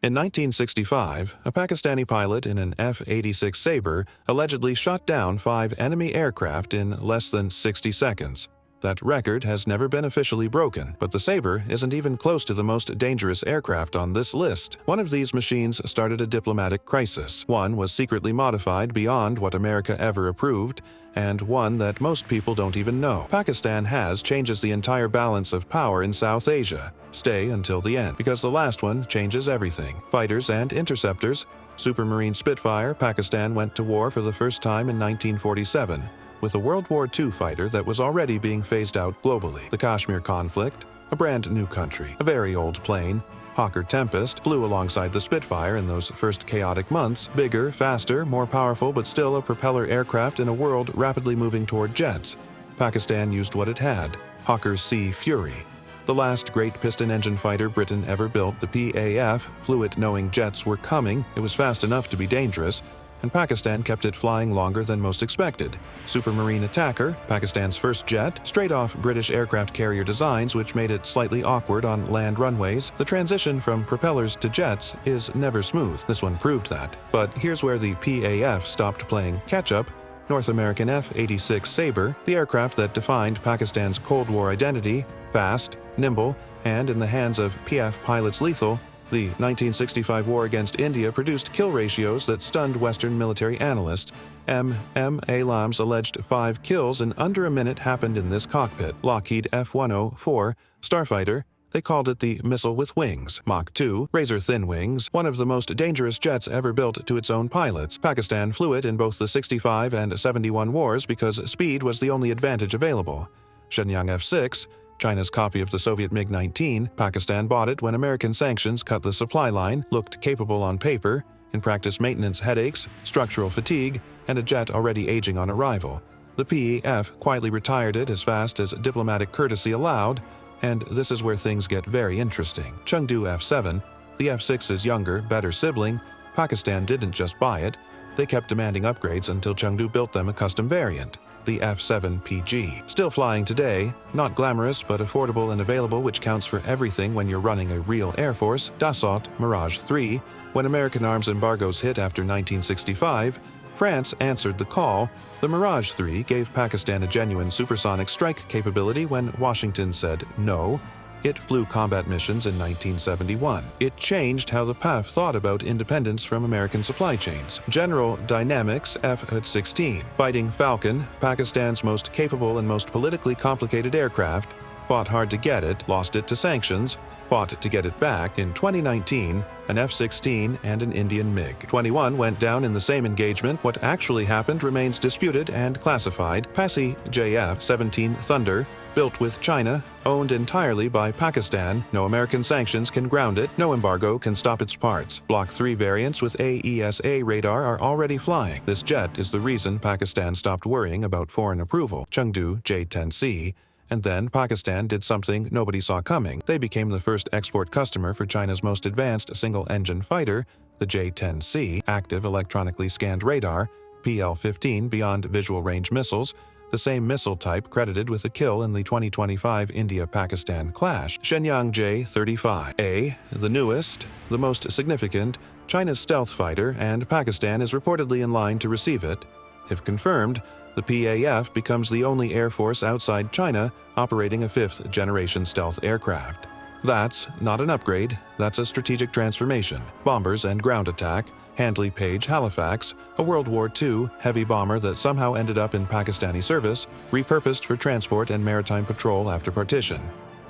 In 1965, a Pakistani pilot in an F-86 Sabre allegedly shot down 5 enemy aircraft in less than 60 seconds. That record has never been officially broken, but the Sabre isn't even close to the most dangerous aircraft on this list. One of these machines started a diplomatic crisis. One was secretly modified beyond what America ever approved, and one that most people don't even know. Pakistan changes the entire balance of power in South Asia. Stay until the end, because the last one changes everything. Fighters and interceptors. Supermarine Spitfire, Pakistan went to war for the first time in 1947. With a World War II fighter that was already being phased out globally. The Kashmir conflict, a brand new country, a very old plane. Hawker Tempest flew alongside the Spitfire in those first chaotic months, bigger, faster, more powerful, but still a propeller aircraft in a world rapidly moving toward jets. Pakistan used what it had, Hawker Sea Fury. The last great piston engine fighter Britain ever built, the PAF, flew it knowing jets were coming. It was fast enough to be dangerous, and Pakistan kept it flying longer than most expected. Supermarine Attacker, Pakistan's first jet, straight off British aircraft carrier designs which made it slightly awkward on land runways. The transition from propellers to jets is never smooth. This one proved that. But here's where the PAF stopped playing catch-up. North American F-86 Sabre, the aircraft that defined Pakistan's Cold War identity, fast, nimble, and in the hands of PF pilots lethal. The 1965 war against India produced kill ratios that stunned Western military analysts. Alam's alleged 5 kills in under a minute happened in this cockpit. Lockheed F-104 Starfighter, they called it the missile with wings. Mach 2, razor-thin wings, one of the most dangerous jets ever built to its own pilots. Pakistan flew it in both the 65 and 71 wars because speed was the only advantage available. Shenyang F-6, China's copy of the Soviet MiG-19, Pakistan bought it when American sanctions cut the supply line, looked capable on paper, in practice maintenance headaches, structural fatigue, and a jet already aging on arrival. The PEF quietly retired it as fast as diplomatic courtesy allowed, and this is where things get very interesting. Chengdu F-7, the F-6's younger, better sibling, Pakistan didn't just buy it, they kept demanding upgrades until Chengdu built them a custom variant. The F-7PG. Still flying today, not glamorous but affordable and available, which counts for everything when you're running a real Air Force. Dassault Mirage 3. When American arms embargoes hit after 1965, France answered the call. The Mirage 3 gave Pakistan a genuine supersonic strike capability when Washington said no. It flew combat missions in 1971. It changed how the PAF thought about independence from American supply chains. General Dynamics F-16, Fighting Falcon, Pakistan's most capable and most politically complicated aircraft, fought hard to get it, lost it to sanctions, fought to get it back. In 2019, an F-16 and an Indian MiG-21 went down in the same engagement. What actually happened remains disputed and classified. PASI JF-17 Thunder, built with China, owned entirely by Pakistan. No American sanctions can ground it, no embargo can stop its parts. Block 3 variants with AESA radar are already flying. This jet is the reason Pakistan stopped worrying about foreign approval. Chengdu J-10C. And then Pakistan did something nobody saw coming. They became the first export customer for China's most advanced single-engine fighter, the J-10C, active electronically scanned radar, PL-15 beyond visual range missiles, the same missile type credited with a kill in the 2025 India-Pakistan clash. Shenyang J-35A, the newest, the most significant, China's stealth fighter, and Pakistan is reportedly in line to receive it. If confirmed, the PAF becomes the only air force outside China operating a 5th-generation stealth aircraft. That's not an upgrade, that's a strategic transformation. Bombers and ground attack, Handley Page Halifax, a World War II heavy bomber that somehow ended up in Pakistani service, repurposed for transport and maritime patrol after partition.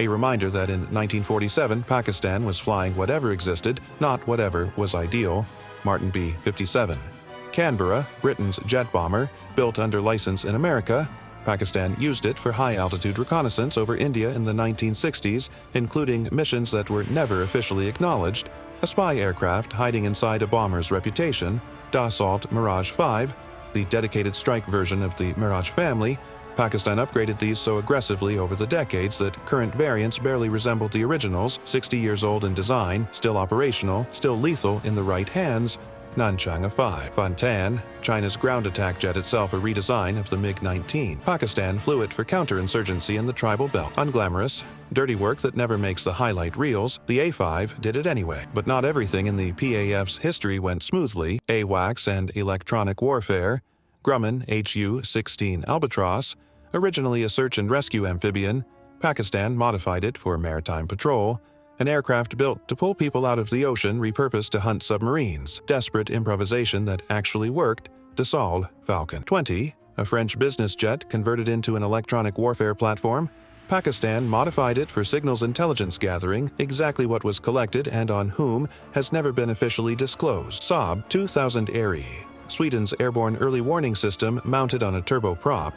A reminder that in 1947, Pakistan was flying whatever existed, not whatever was ideal. Martin B-57. Canberra, Britain's jet bomber, built under license in America. Pakistan used it for high-altitude reconnaissance over India in the 1960s, including missions that were never officially acknowledged. A spy aircraft hiding inside a bomber's reputation. Dassault Mirage 5, the dedicated strike version of the Mirage family. Pakistan upgraded these so aggressively over the decades that current variants barely resembled the originals, 60 years old in design, still operational, still lethal in the right hands. Nanchang A-5. Fantan, China's ground attack jet, itself a redesign of the MiG-19. Pakistan flew it for counterinsurgency in the tribal belt. Unglamorous, dirty work that never makes the highlight reels, the A-5 did it anyway. But not everything in the PAF's history went smoothly. AWACS and electronic warfare. Grumman HU-16 Albatross, originally a search and rescue amphibian, Pakistan modified it for maritime patrol. An aircraft built to pull people out of the ocean, repurposed to hunt submarines. Desperate improvisation that actually worked. Dassault Falcon 20, a French business jet converted into an electronic warfare platform. Pakistan modified it for signals intelligence gathering. Exactly what was collected and on whom has never been officially disclosed. Saab 2000 Airy, Sweden's airborne early warning system mounted on a turboprop.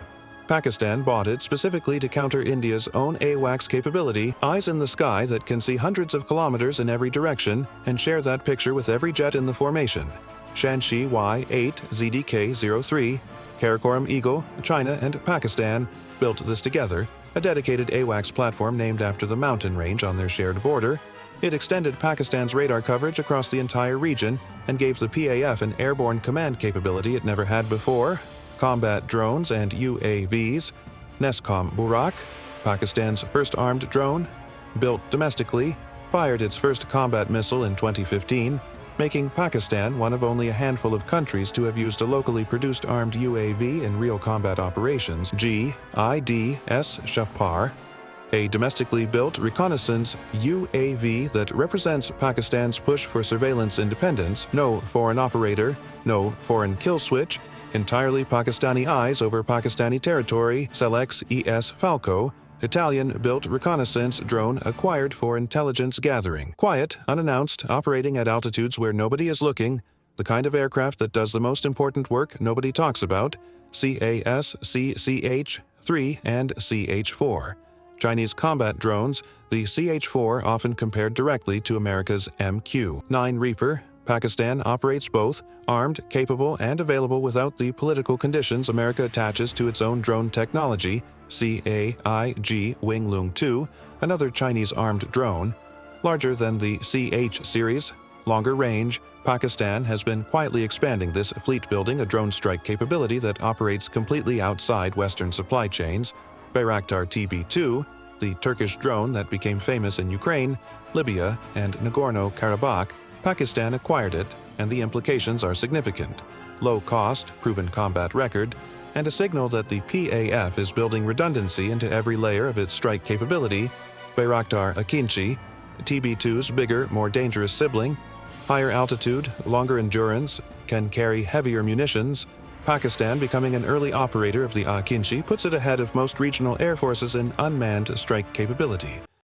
Pakistan bought it specifically to counter India's own AWACS capability, eyes in the sky that can see hundreds of kilometers in every direction and share that picture with every jet in the formation. Shanxi Y-8 ZDK-03, Karakoram Eagle, China and Pakistan built this together, a dedicated AWACS platform named after the mountain range on their shared border. It extended Pakistan's radar coverage across the entire region and gave the PAF an airborne command capability it never had before. Combat drones and UAVs. Nescom Burak, Pakistan's first armed drone, built domestically, fired its first combat missile in 2015, making Pakistan one of only a handful of countries to have used a locally produced armed UAV in real combat operations. GIDS Shapar, a domestically built reconnaissance UAV that represents Pakistan's push for surveillance independence. No foreign operator, no foreign kill switch, entirely Pakistani eyes over Pakistani territory. Selex ES Falco, Italian-built reconnaissance drone acquired for intelligence gathering. Quiet, unannounced, operating at altitudes where nobody is looking, the kind of aircraft that does the most important work nobody talks about. CAS, CCH-3 and CH-4. Chinese combat drones, the CH-4 often compared directly to America's MQ-9 Reaper. Pakistan operates both, armed, capable, and available without the political conditions America attaches to its own drone technology. CAIG Winglong 2, another Chinese armed drone. Larger than the CH series, longer range, Pakistan has been quietly expanding this fleet, building a drone strike capability that operates completely outside Western supply chains. Bayraktar TB2, the Turkish drone that became famous in Ukraine, Libya, and Nagorno-Karabakh, Pakistan acquired it, and the implications are significant. Low cost, proven combat record, and a signal that the PAF is building redundancy into every layer of its strike capability. Bayraktar Akinci, TB2's bigger, more dangerous sibling, higher altitude, longer endurance, can carry heavier munitions. Pakistan becoming an early operator of the Akinci puts it ahead of most regional air forces in unmanned strike capability.